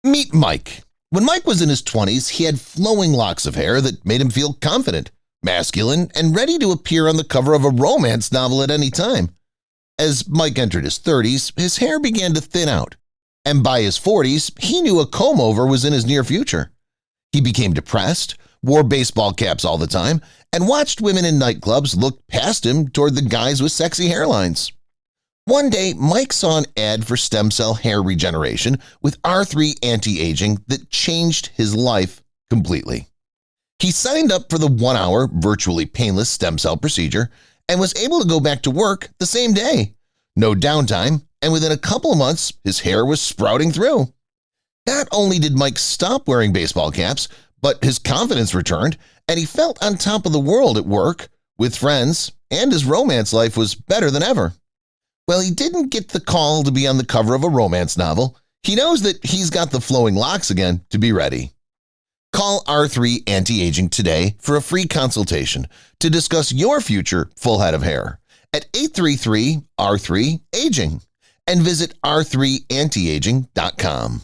Meet Mike. When Mike was in his 20s, he had flowing locks of hair that made him feel confident, masculine, and ready to appear on the cover of a romance novel at any time. As Mike entered his 30s, his hair began to thin out, and by his 40s, he knew a comb-over was in his near future. He became depressed, wore baseball caps all the time, and watched women in nightclubs look past him toward the guys with sexy hairlines. One day, Mike saw an ad for stem cell hair regeneration with R3 anti-aging that changed his life completely. He signed up for the 1-hour virtually painless stem cell procedure and was able to go back to work the same day. No downtime, and within a couple of months, his hair was sprouting through. Not only did Mike stop wearing baseball caps, but his confidence returned, and he felt on top of the world at work, with friends, and his romance life was better than ever. Well, he didn't get the call to be on the cover of a romance novel. He knows that he's got the flowing locks again to be ready. Call R3 Anti-Aging today for a free consultation to discuss your future full head of hair at 833-R3-AGING and visit r3antiaging.com.